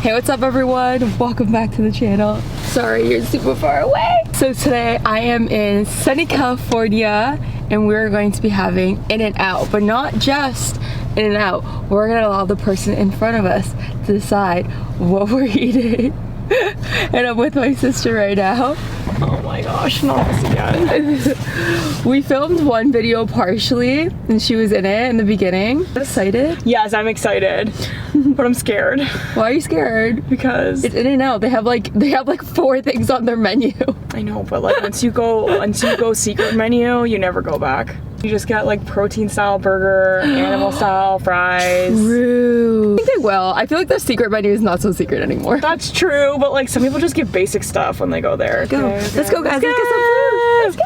Hey, what's up everyone? Welcome back to the channel. Sorry, you're super far away. So today I am in sunny California and we're going to be having In-N-Out, but not just In-N-Out. We're gonna allow the person in front of us to decide what we're eating. And I'm with my sister right now. Oh my gosh, not this again. We filmed one video partially and she was in it in the beginning. Excited? Yes, I'm excited, but I'm scared. Why are you scared? Because it's In-N-Out. They have like 4 things on their menu. I know, but like once you go secret menu, you never go back. You just get like protein style burger, animal style fries. True. I think they will. I feel like the secret menu is not so secret anymore. That's true, but like some people just give basic stuff when they go there. Go. Let's go guys, let's get some food. Let's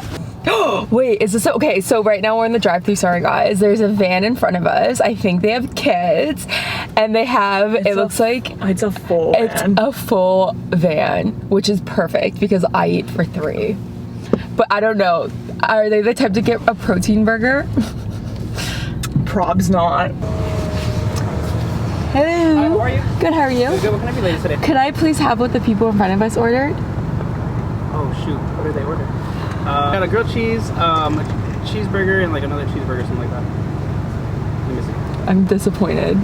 go. Wait, is this okay? So right now we're in the drive-thru. Sorry guys, there's a van in front of us. I think they have kids and they have, it looks like it's a full van. It's a full van, which is perfect because I eat for 3. But I don't know, are they the type to get a protein burger? Probs not. Hello. Hi, how are you? Good, how are you? Good, what can I be ladies today? Could I please have what the people in front of us ordered? Oh shoot, what did they order? Got a grilled cheese, a cheeseburger, and like another cheeseburger, something like that. Let me see. I'm disappointed.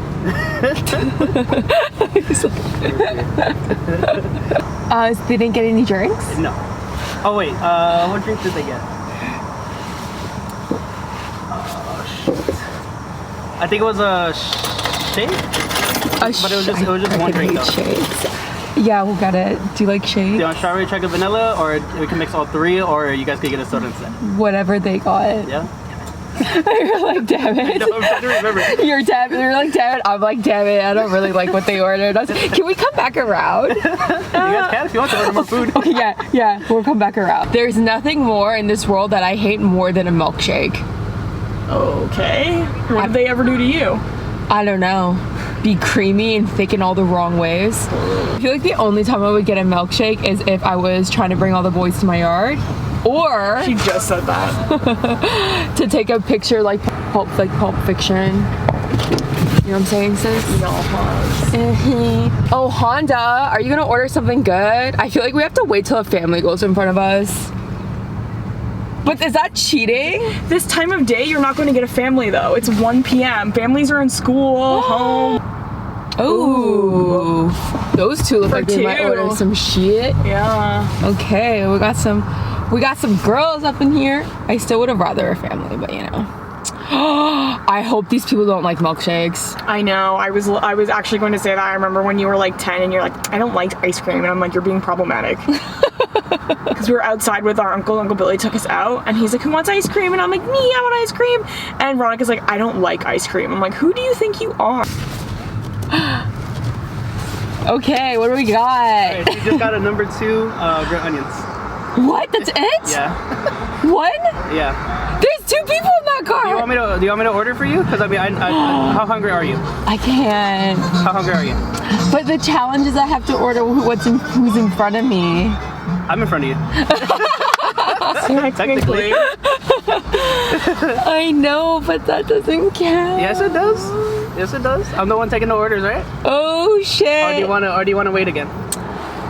They didn't get any drinks? No. Oh wait, what drink did they get? Shoot. I think it was a shake? But it was just one drink though. Shakes. Yeah, we'll get it. Do you like shakes? Do you want strawberry, chocolate, vanilla, or we can mix all 3, or you guys could get a soda instead? Whatever they got. Yeah? You're like, damn it. No, I'm trying to remember. You're like, damn it. I'm like, damn it. I don't really like what they ordered. I was like, can we come back around? You guys can if you want to order more food. Okay, yeah, we'll come back around. There's nothing more in this world that I hate more than a milkshake. Okay. What did they ever do to you? I don't know. Be creamy and thick in all the wrong ways. I feel like the only time I would get a milkshake is if I was trying to bring all the boys to my yard, or She just said that. to take a picture like Pulp Fiction. You know what I'm saying, sis? No, Oh, Honda, are you gonna order something good? I feel like we have to wait till a family goes in front of us. But is that cheating? This time of day, you're not going to get a family though. It's 1 p.m. Families are in school, home. Ooh. Those two look like they might order some shit. Yeah. Okay, we got some girls up in here. I still would have rather a family, but you know. I hope these people don't like milkshakes. I know. I was actually going to say that. I remember when you were like 10 and you're like, I don't like ice cream, and I'm like, you're being problematic. Because we were outside with our uncle. Uncle Billy took us out and he's like, who wants ice cream? And I'm like, me, I want ice cream. And Veronica's like, I don't like ice cream. I'm like, who do you think you are? Okay, what do we got? Alright, so you just got a number 2 grilled onions. What? That's it? Yeah. One? Yeah. There's 2 people in that car. Do you want me to order for you? Because I mean, how hungry are you? I can't. How hungry are you? But the challenge is I have to order who's in front of me. I'm in front of you. Technically. I know, but that doesn't count. Yes, it does. Yes, it does. I'm the one taking the orders, right? Oh shit. Or do you want to wait again?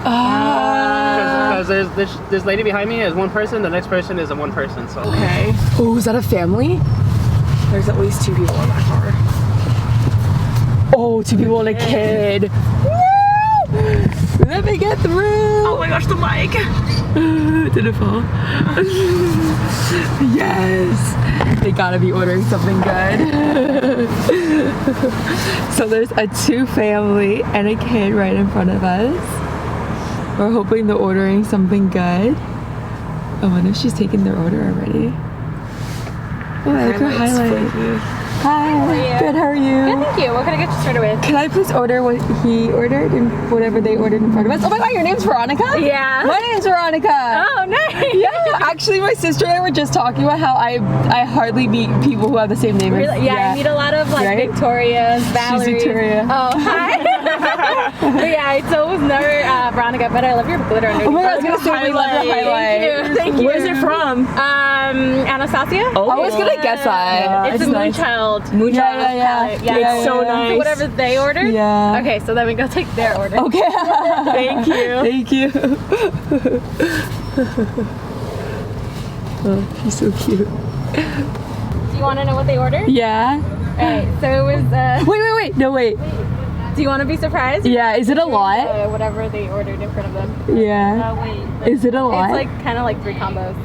Because there's this lady behind me is one person. The next person is a one person. So. Okay. Oh, is that a family? There's at least 2 people in that car. Oh, 2 people and a kid. Woo! Let me get through. Oh my gosh, the mic. Did it fall? Yes. They gotta be ordering something good. So there's a 2 family and a kid right in front of us. We're hoping they're ordering something good. I wonder if she's taken their order already. Oh, I like her highlight. Hi. How are you? Good, how are you? Good, thank you. What can I get you started with? Can I please order what he ordered and whatever they ordered in front of us? Oh my god, your name's Veronica? Yeah. My name's Veronica. Oh, nice. Yeah, actually my sister and I were just talking about how I hardly meet people who have the same name as Really? Yeah, I meet a lot of like Right? Victoria's, Valerie. She's Victoria. Oh, hi. But yeah, I almost never Veronica, but I love your glitter under. Oh my god, I was gonna say we love the highlight. Thank you. Where's it from? Anastasia. Oh, I was gonna guess that. It's a nice. Moonchild. Yeah. It's so nice. So whatever they ordered. Yeah. Okay, so then we go take their order. Okay. Thank you. Thank you. Oh, she's so cute. Do you want to know what they ordered? Yeah. Alright, so it was. Wait. No, wait. Do you want to be surprised? Yeah, is it a lot? Whatever they ordered in front of them. Yeah. Wait. Is it a lot? It's like kind of like 3 combos.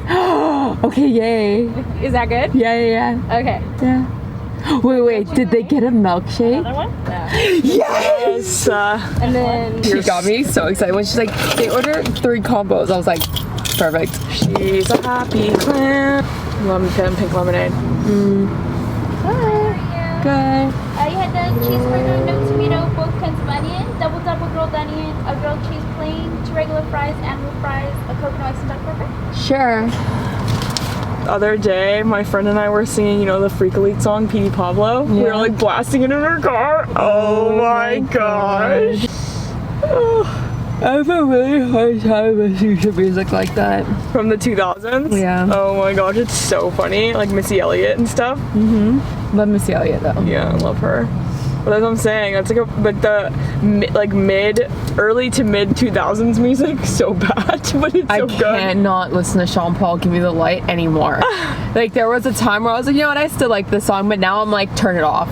Okay, yay. Is that good? Yeah. Okay. Yeah. Wait. Did they get a milkshake? Another one? No. Yes! And then. She got me so excited when she's like, they ordered 3 combos. I was like, perfect. She's a happy clam. Lemon pink lemonade. Good. You had the cheeseburger, no tomato, both kinds of onion, double grilled onion, a grilled cheese plain, 2 regular fries, animal fries, a coconut ice and duck burger. Sure. The other day, my friend and I were singing, the Freak Elite song, Petey Pablo. We were like blasting it in our car. Oh my gosh. I have a really hard time listening to music like that. From the 2000s? Yeah. Oh my gosh, it's so funny. Like Missy Elliott and stuff. Love Missy Elliott though. Yeah, I love her. But that's what I'm saying. That's like the early to mid 2000s music, so bad, but it's so good. I cannot listen to Sean Paul Give Me the Light anymore. Like there was a time where I was like, you know what, I still like this song, but now I'm like, turn it off.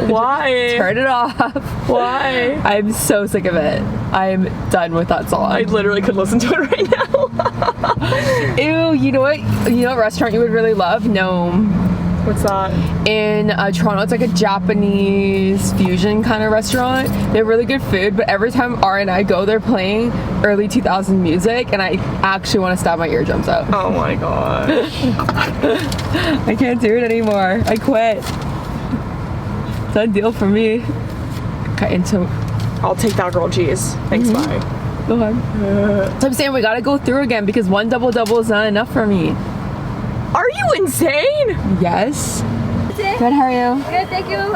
Why? Turn it off. Why? I'm so sick of it. I'm done with that song. I literally could listen to it right now. Ew, you know what restaurant you would really love? Gnome. What's that? In Toronto, it's like a Japanese fusion kind of restaurant. They have really good food, but every time R and I go, they're playing early 2000 music, and I actually want to stab my eardrums out. Oh my god. I can't do it anymore. I quit. Done deal for me. Cut into. I'll take that grilled cheese. Thanks, bye. Go ahead. So I'm saying we gotta go through again because 1 double is not enough for me. Are you insane? Yes. Good, how are you? Good, thank you. So you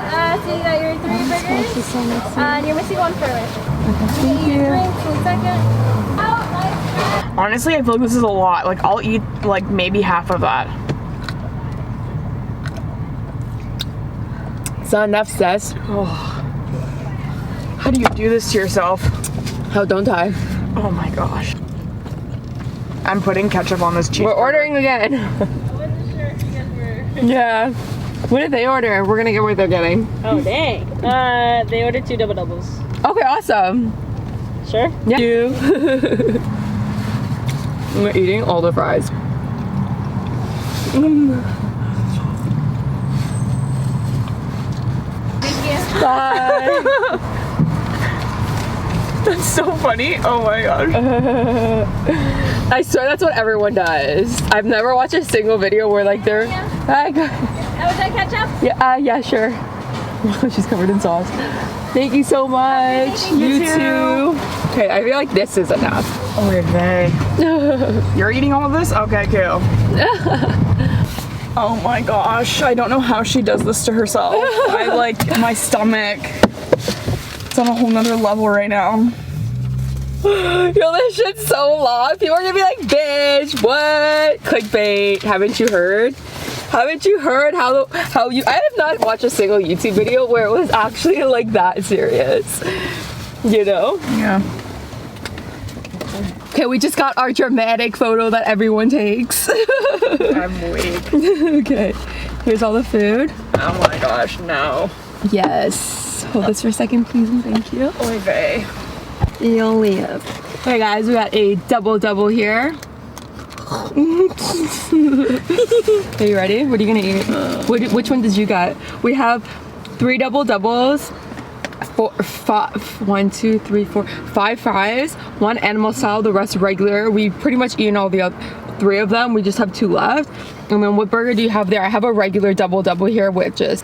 got your 3 burgers. And you're missing 1 for it. Thank you. Drinks, 1 second. Oh, nice. Honestly, I feel like this is a lot. Like, I'll eat, like, maybe half of that. It's not enough, sis. Oh. How do you do this to yourself? How don't I? Oh my gosh. I'm putting ketchup on this cheese. We're ordering again. I wasn't sure if you guys were. Yeah. What did they order? We're gonna get what they're getting. Oh dang. They ordered 2 double doubles. Okay, awesome. Sure. Yeah. I'm eating all the fries. Thank you. Bye. That's so funny. Oh my gosh. I swear that's what everyone does. I've never watched a single video where like they're. Would you like ketchup? Yeah, sure. She's covered in sauce. Thank you so much. You too. Okay, I feel like this is enough. Oh my god. You're eating all of this? Okay, cool. Oh my gosh. I don't know how she does this to herself. I like my stomach. It's on a whole nother level right now. Yo, this shit's so long. People are gonna be like, bitch, what? Clickbait. Haven't you heard? Haven't you heard how you? I have not watched a single YouTube video where it was actually like that serious. You know? Yeah. Okay, we just got our dramatic photo that everyone takes. I'm weak. Okay, here's all the food. Oh my gosh, no. Yes. Hold this for a second, please, and thank you. Oy vey. You'll live. Okay, guys, we got a double here. Are you ready? What are you gonna eat? Which one did you get? We have 3 double doubles, 5 fries, 1 animal style, the rest regular. We pretty much eaten all the other 3 of them. We just have 2 left. And then what burger do you have there? I have a regular double here, which is.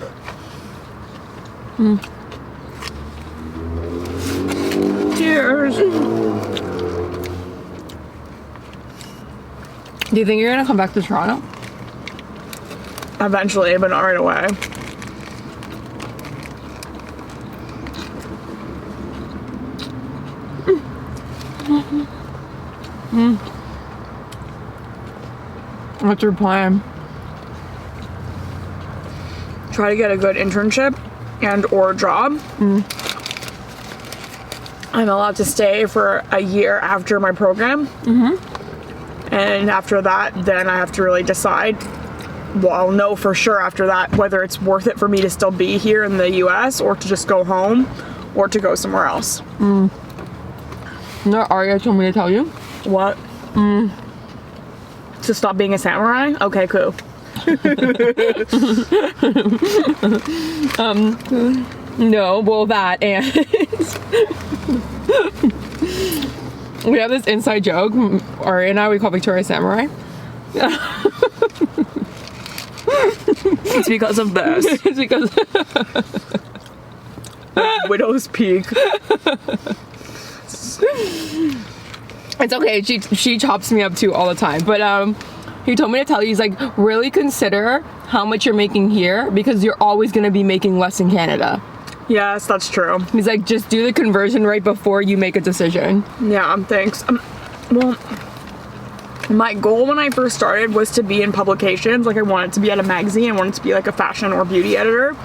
Cheers. Do you think you're gonna come back to Toronto? Eventually, but not right away. What's your plan? Try to get a good internship and or job. I'm allowed to stay for a year after my program. And after that, then I have to really decide. Well, I'll know for sure after that whether it's worth it for me to still be here in the US or to just go home or to go somewhere else. You know what Arya told me to tell you? What? To stop being a samurai? Okay, cool. No, well that and we have this inside joke. Arya and I, we call Victoria Samurai. It's because of this. It's because Widow's Peak. it's okay. She chops me up too all the time. But he told me to tell you, he's like, really consider how much you're making here because you're always gonna be making less in Canada. Yes, that's true. He's like, just do the conversion right before you make a decision. Yeah, thanks. Well, my goal when I first started was to be in publications. Like I wanted to be at a magazine. I wanted to be like a fashion or beauty editor.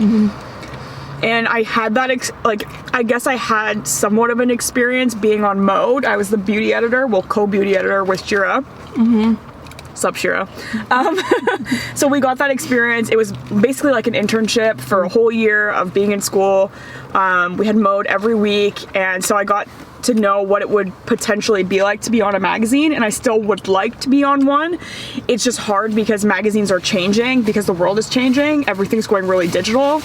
And I had that, I guess I had somewhat of an experience being on Mode. I was the beauty editor, well, co-beauty editor with Shira. Sup, Shira. So we got that experience. It was basically like an internship for a whole year of being in school. We had Mode every week. And so I got to know what it would potentially be like to be on a magazine, and I still would like to be on one. It's just hard because magazines are changing, because the world is changing. Everything's going really digital.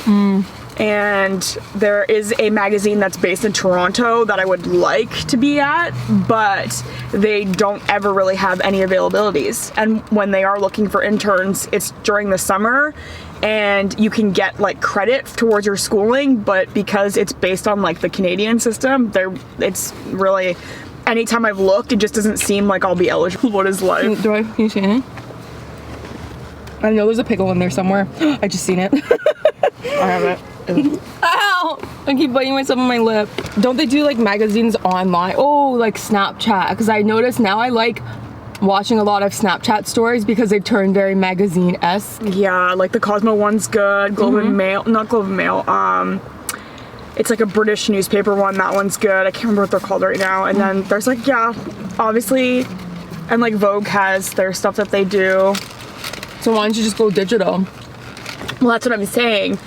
And there is a magazine that's based in Toronto that I would like to be at, but they don't ever really have any availabilities. And when they are looking for interns, it's during the summer, and you can get like credit towards your schooling, but because it's based on like the Canadian system, it's really, anytime I've looked, it just doesn't seem like I'll be eligible. What is life? Can you see it? I know there's a pickle in there somewhere. I just seen it. I have it. Ow! I keep biting myself on my lip. Don't they do like magazines online? Oh, like Snapchat. Because I noticed now I like watching a lot of Snapchat stories because they've turned very magazine-esque. Yeah, like the Cosmo one's good. Globe and Mail, not Globe and Mail. It's like a British newspaper one. That one's good. I can't remember what they're called right now. And then there's like, yeah, obviously, and like Vogue has their stuff that they do. So why don't you just go digital? Well, that's what I'm saying.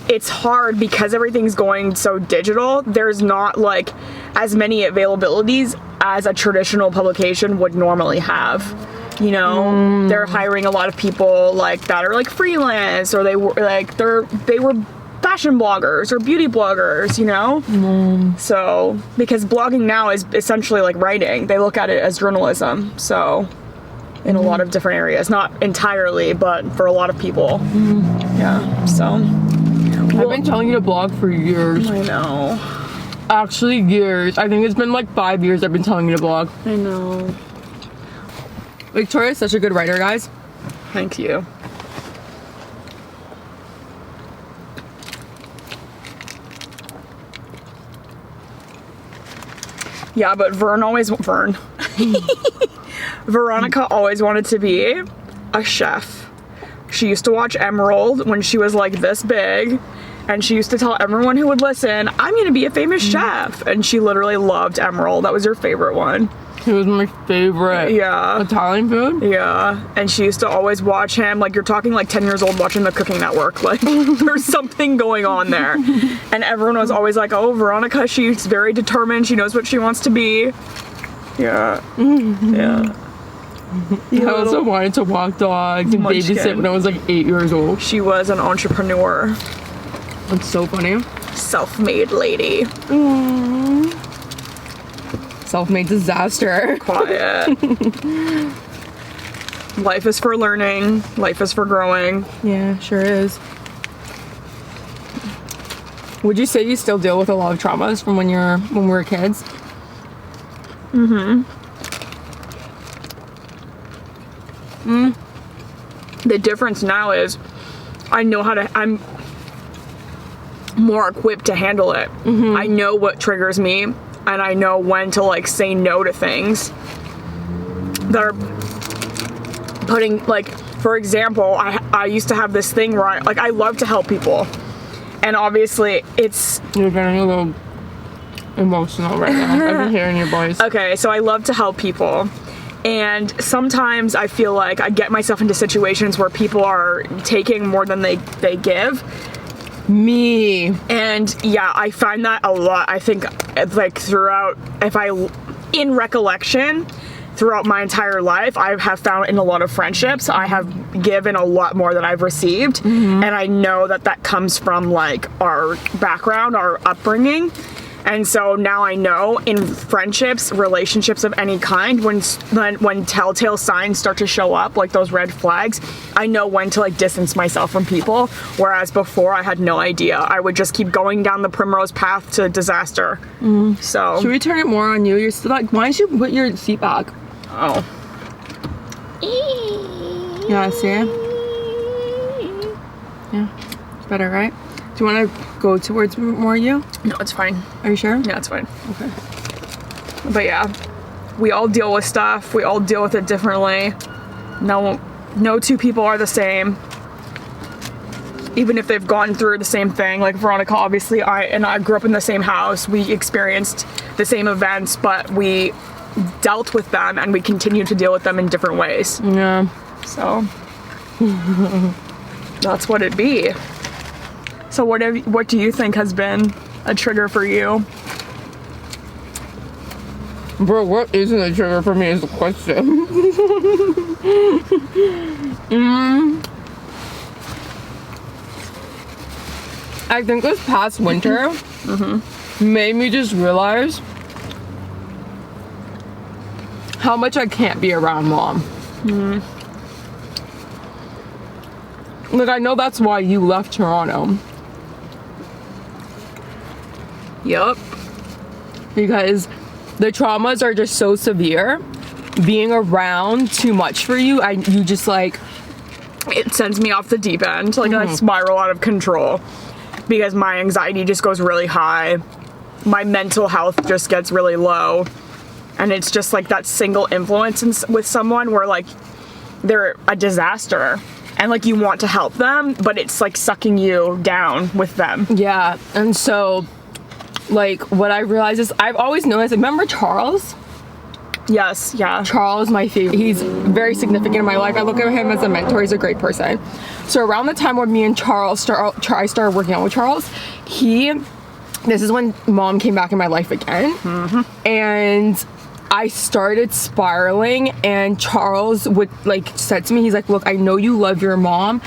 It's hard because everything's going so digital. There's not like as many availabilities as a traditional publication would normally have. You know, they're hiring a lot of people like that are like freelance, or they were fashion bloggers or beauty bloggers, you know? So, because blogging now is essentially like writing. They look at it as journalism. So, in a lot of different areas, not entirely, but for a lot of people. Yeah, so. I've been telling you to blog for years. I know. Actually, years. I think it's been like 5 years I've been telling you to blog. I know. Victoria's such a good writer, guys. Thank you. Yeah, but Veronica always wanted to be a chef. She used to watch Emerald when she was like this big, and she used to tell everyone who would listen, I'm gonna be a famous chef. And she literally loved Emerald. That was her favorite one. He was my favorite. Yeah. Italian food? Yeah. And she used to always watch him. Like, you're talking like 10 years old watching the Cooking Network. Like, there's something going on there. And everyone was always like, oh, Veronica, she's very determined. She knows what she wants to be. Yeah. Yeah. I also wanted to walk dogs and babysit when I was like 8 years old. She was an entrepreneur. That's so funny. Self-made lady. Self-made disaster. Quiet. Life is for learning. Life is for growing. Yeah, sure is. Would you say you still deal with a lot of traumas from when we were kids? The difference now is I'm more equipped to handle it. I know what triggers me. and I know when to like say no to things that are putting, like, for example, I used to have this thing where I love to help people, and obviously it's... You're getting a little emotional right now. I've been hearing your voice. Okay, so I love to help people, and sometimes I feel like I get myself into situations where people are taking more than they give. Me. And yeah, I find that a lot. I think like throughout, in recollection, throughout my entire life, I have found in a lot of friendships, I have given a lot more than I've received. And I know that that comes from like our background, our upbringing. And so now I know in friendships, relationships of any kind, when telltale signs start to show up, like those red flags, I know when to like distance myself from people. Whereas before I had no idea. I would just keep going down the primrose path to disaster. So. Should we turn it more on you? You're still like, why don't you put your seat back? Oh. Yeah, see? Yeah, it's better, right? Do you want to go towards more you? No, it's fine. Are you sure? Yeah, it's fine. Okay. But yeah, we all deal with stuff. We all deal with it differently. No two people are the same. Even if they've gone through the same thing. Like Veronica, obviously, I grew up in the same house. We experienced the same events, but we dealt with them and we continue to deal with them in different ways. Yeah. So that's what it be. So what do you think has been a trigger for you? Bro, what isn't a trigger for me is the question. I think this past winter made me just realize how much I can't be around mom. Like, I know that's why you left Toronto. Yup. Because the traumas are just so severe. Being around too much for you, you just like... It sends me off the deep end. Like, I spiral out of control. Because my anxiety just goes really high. My mental health just gets really low. And it's just like that single influence with someone where like they're a disaster. And like you want to help them, but it's like sucking you down with them. Yeah, and so like what I realized is I've always known this. Remember Charles? Yes, yeah. Charles, my favorite. He's very significant in my life. I look at him as a mentor. He's a great person. So around the time when me and Charles I started working out with Charles, this is when mom came back in my life again. And I started spiraling, and Charles would like said to me, he's like, look, I know you love your mom,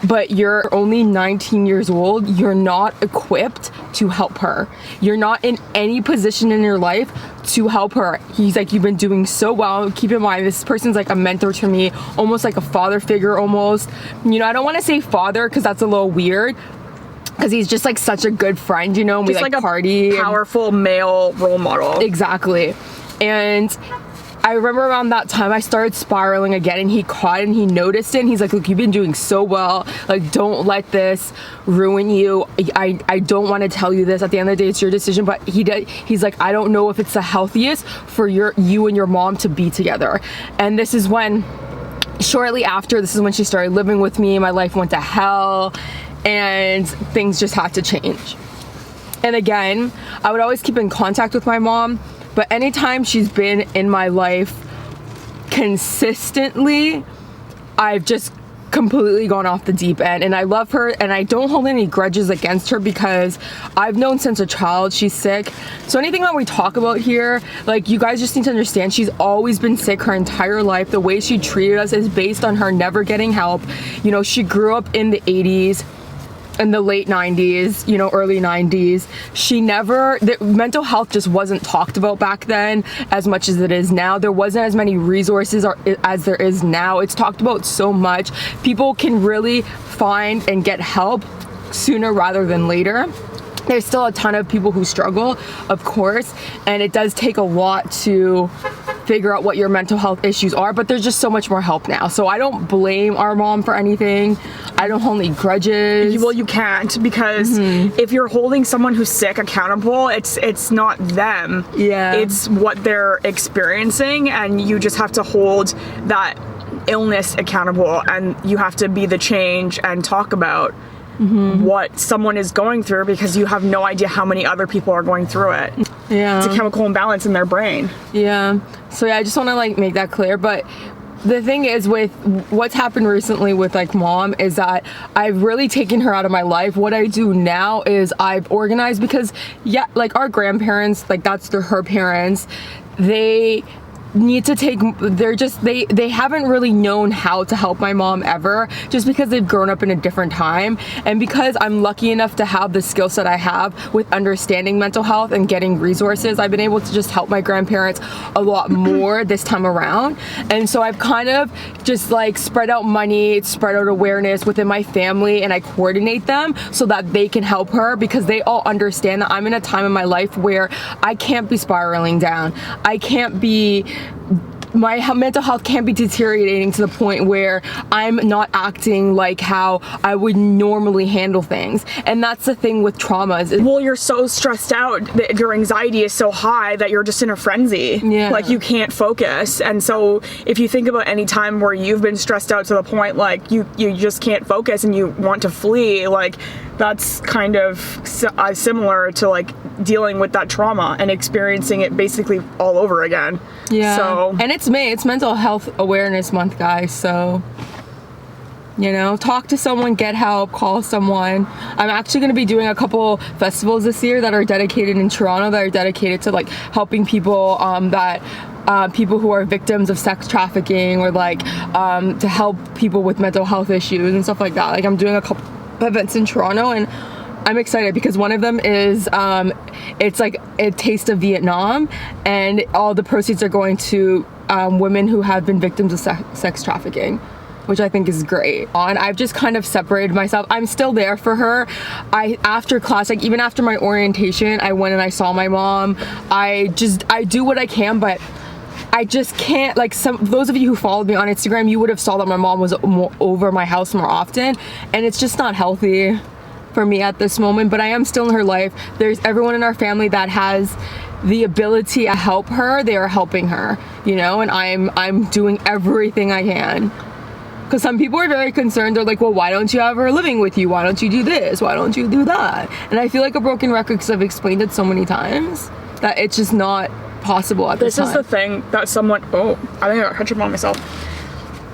but you're only 19 years old. You're not equipped to help her. You're not in any position in your life to help her. He's like, you've been doing so well. Keep in mind, this person's like a mentor to me, almost like a father figure almost. You know, I don't want to say father because that's a little weird, because he's just like such a good friend, you know, and we like party. A powerful male role model. Exactly. And I remember around that time I started spiraling again, and he caught it and he noticed it, and he's like, look, you've been doing so well, like don't let this ruin you. I don't want to tell you this, at the end of the day it's your decision, but he's like, I don't know if it's the healthiest for you and your mom to be together. And this is when, shortly after, this is when she started living with me. My life went to hell and things just had to change. And again, I would always keep in contact with my mom, but anytime she's been in my life consistently, I've just completely gone off the deep end. And I love her, and I don't hold any grudges against her because I've known since a child she's sick. So anything that we talk about here, like, you guys just need to understand, she's always been sick her entire life. The way she treated us is based on her never getting help. You know, she grew up in the 80s. In the late 90s, you know, early 90s. Mental health just wasn't talked about back then as much as it is now. There wasn't as many resources as there is now. It's talked about so much. People can really find and get help sooner rather than later. There's still a ton of people who struggle, of course, and it does take a lot to figure out what your mental health issues are, but there's just so much more help now. So I don't blame our mom for anything. I don't hold any grudges. Well, you can't, because if you're holding someone who's sick accountable, it's not them. Yeah. It's what they're experiencing, and you just have to hold that illness accountable, and you have to be the change and talk about what someone is going through, because you have no idea how many other people are going through it. Yeah. It's a chemical imbalance in their brain. Yeah. So yeah, I just want to like make that clear. But the thing is, with what's happened recently with like mom, is that I've really taken her out of my life. What I do now is I've organized, because yeah, like our grandparents, like that's her parents, they need to take, they're just, they haven't really known how to help my mom ever, just because they've grown up in a different time. And because I'm lucky enough to have the skill set I have with understanding mental health and getting resources, I've been able to just help my grandparents a lot more this time around. And so I've kind of just like spread out money, spread out awareness within my family, and I coordinate them so that they can help her, because they all understand that I'm in a time in my life where I can't be spiraling down. I can't be, my mental health can't be deteriorating to the point where I'm not acting like how I would normally handle things. And that's the thing with traumas. Well, you're so stressed out that your anxiety is so high that you're just in a frenzy. Yeah. Like you can't focus. And so if you think about any time where you've been stressed out to the point like you just can't focus and you want to flee, like that's kind of similar to like dealing with that trauma and experiencing it basically all over again. Yeah. So, and it's May, it's Mental Health Awareness Month, guys. So, you know, talk to someone, get help, call someone. I'm actually going to be doing a couple festivals this year that are dedicated in Toronto, that are dedicated to like helping people people who are victims of sex trafficking, or like to help people with mental health issues and stuff like that. Like I'm doing a couple events in Toronto, and I'm excited because one of them is it's like a taste of Vietnam, and all the proceeds are going to women who have been victims of sex trafficking, which I think is great. And I've just kind of separated myself. I'm still there for her. After class, like even after my orientation, I went and I saw my mom. I do what I can, but I just can't, like those of you who followed me on Instagram, you would have saw that my mom was over my house more often, and it's just not healthy for me at this moment. But I am still in her life. There's everyone in our family that has the ability to help her. They are helping her, you know, and I'm doing everything I can. Because some people are very concerned. They're like, well, why don't you have her living with you? Why don't you do this? Why don't you do that? And I feel like a broken record because I've explained it so many times that it's just not possible at this time. This is the thing that someone, I think I got ketchup on myself,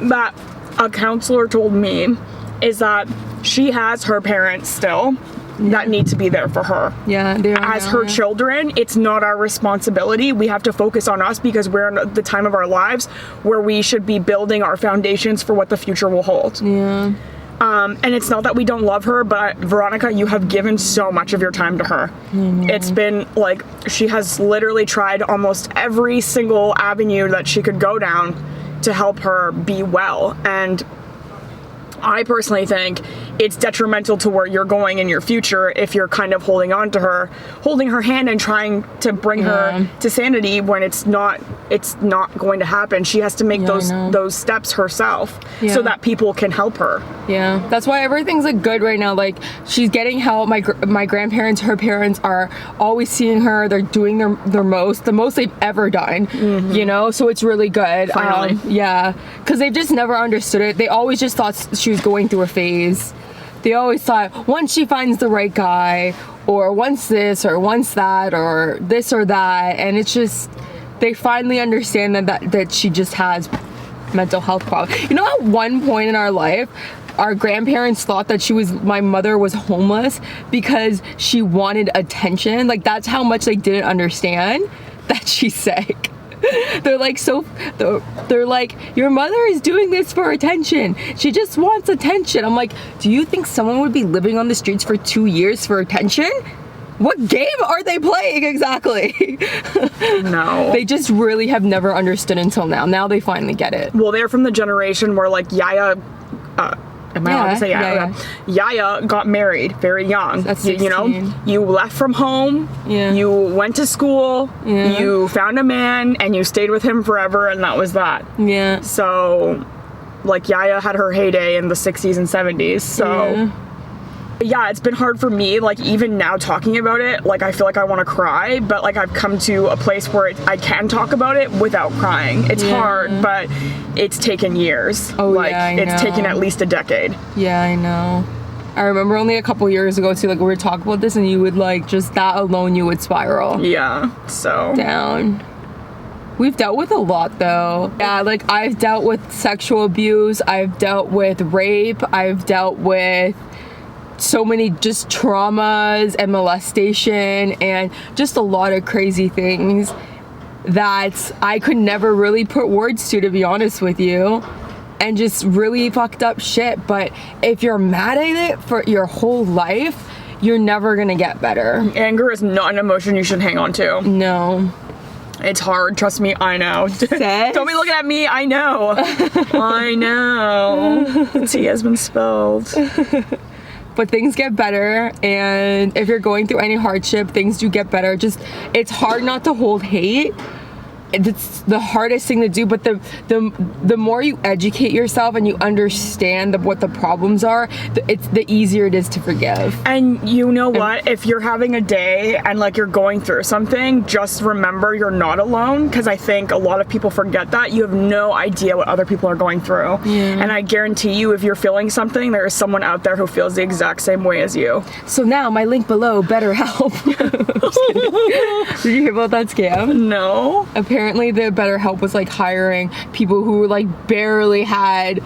that a counselor told me, is that she has her parents still that need to be there for her. Yeah, they are. As her children, it's not our responsibility. We have to focus on us because we're in the time of our lives where we should be building our foundations for what the future will hold. Yeah. And it's not that we don't love her, but Veronica, you have given so much of your time to her. It's been like, she has literally tried almost every single avenue that she could go down to help her be well. And I personally think it's detrimental to where you're going in your future if you're kind of holding her hand and trying to bring her to sanity when it's not going to happen. She has to make those steps herself so that people can help her. Yeah, that's why everything's like good right now. Like she's getting help. My grandparents, her parents are always seeing her. They're doing the most they've ever done. You know, so it's really good. Finally. Yeah, because they've just never understood it. They always just thought she was going through a phase. They always thought once she finds the right guy, or once this or once that, or this or that, and it's just they finally understand that she just has mental health problems. You know, at one point in our life, our grandparents thought that my mother was homeless because she wanted attention. Like that's how much they didn't understand that she's sick. They're like, they're like, your mother is doing this for attention. She just wants attention. I'm like, do you think someone would be living on the streets for 2 years for attention? What game are they playing exactly? No. They just really have never understood until now. Now they finally get it. Well, they're from the generation where like Yaya, am I allowed to say Yaya? Yaya got married very young. That's 16. You know, you left from home, you went to school, you found a man, and you stayed with him forever, and that was that. Yeah. So like Yaya had her heyday in the 60s and 70s, so yeah, it's been hard for me, like even now talking about it, like I feel like I want to cry, but like I've come to a place where I can talk about it without crying. It's hard, but it's taken years. Like it's taken at least a decade. Yeah, I know. I remember only a couple years ago too, like we were talking about this and you would like, just that alone you would spiral. Yeah, so. Down. We've dealt with a lot though. Yeah, like I've dealt with sexual abuse, I've dealt with rape, I've dealt with so many just traumas and molestation and just a lot of crazy things that I could never really put words to be honest with you. And just really fucked up shit. But if you're mad at it for your whole life, you're never gonna get better. Anger is not an emotion you should hang on to. No. It's hard, trust me, I know. Don't be looking at me, I know. I know. The tea has been spilled. But things get better, and if you're going through any hardship, things do get better. Just, it's hard not to hold hate. It's the hardest thing to do, but the more you educate yourself and you understand what the problems are, the easier it is to forgive. And you know what? If you're having a day and like you're going through something, just remember you're not alone, because I think a lot of people forget that. You have no idea what other people are going through. And I guarantee you, if you're feeling something, there is someone out there who feels the exact same way as you. So now my link below, BetterHelp. Did you hear about that scam? No. Apparently the BetterHelp was like hiring people who like barely had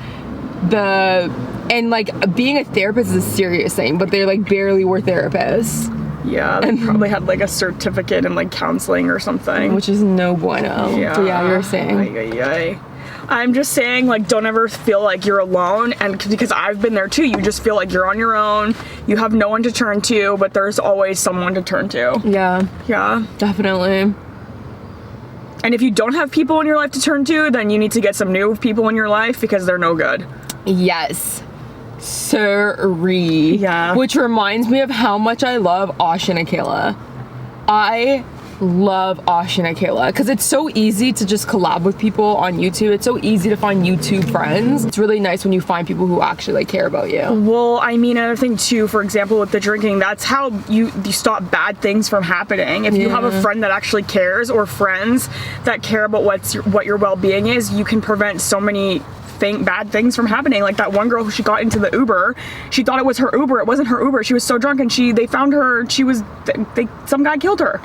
and like being a therapist is a serious thing, but they like barely were therapists. Yeah, they probably had like a certificate in like counseling or something. Which is no bueno. Yeah. But yeah, you're saying. I'm just saying, like, don't ever feel like you're alone, and because I've been there too, you just feel like you're on your own, you have no one to turn to, but there's always someone to turn to. Yeah. Yeah. Definitely. And if you don't have people in your life to turn to, then you need to get some new people in your life because they're no good. Yes. Sirree. Yeah. Which reminds me of how much I love Ash and Akela. I love Ash and Akela because it's so easy to just collab with people on YouTube. It's so easy to find YouTube friends. It's really nice when you find people who actually like care about you. Well, I mean, another thing too, for example, with the drinking, that's how you stop bad things from happening. If you have a friend that actually cares, or friends that care about what your well-being is, you can prevent so many bad things from happening. Like that one girl who she got into the Uber, she thought it was her Uber. It wasn't her Uber. She was so drunk, and they found her. Some guy killed her.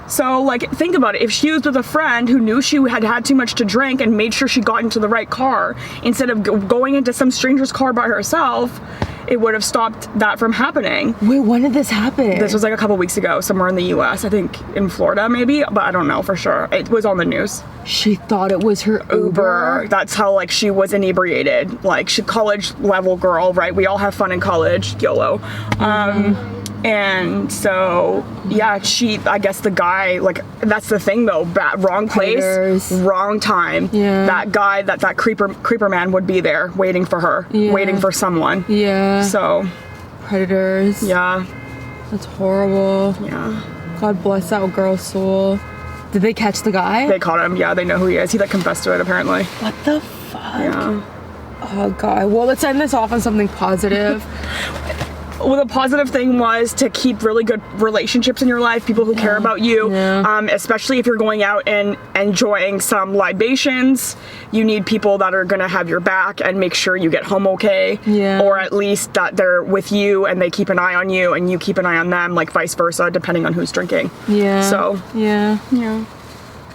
So like, think about it. If she was with a friend who knew she had too much to drink and made sure she got into the right car instead of going into some stranger's car by herself, it would have stopped that from happening. Wait, when did this happen? This was like a couple weeks ago, somewhere in the US, I think in Florida maybe, but I don't know for sure. It was on the news. She thought it was her Uber. That's how like she was inebriated. Like she college level girl, right? We all have fun in college, YOLO. And so yeah, I guess the guy, like, that's the thing though, wrong place, Predators. Wrong time. Yeah. That guy, that creeper man would be there waiting for her, waiting for someone. Yeah. So Predators. yeah. That's horrible. Yeah. God bless that girl's soul. Did they catch the guy? They caught him. Yeah, they know who he is. He like confessed to it apparently. What the fuck? Yeah. Oh God. Well, let's end this off on something positive. Well, the positive thing was to keep really good relationships in your life, people who care about you, especially if you're going out and enjoying some libations. You need people that are going to have your back and make sure you get home okay, or at least that they're with you and they keep an eye on you and you keep an eye on them, like vice versa, depending on who's drinking. Yeah. So yeah.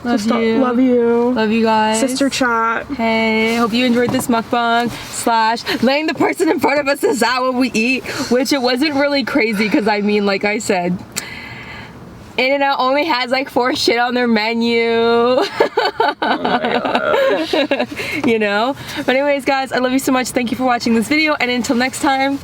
Love you. Love you. Love you guys. Sister chat. Hey, hope you enjoyed this mukbang / letting the person in front of us decide what we eat, which it wasn't really crazy because I mean, like I said, In-N-Out only has like 4 shit on their menu. Oh my gosh. You know? But anyways, guys, I love you so much. Thank you for watching this video, and until next time.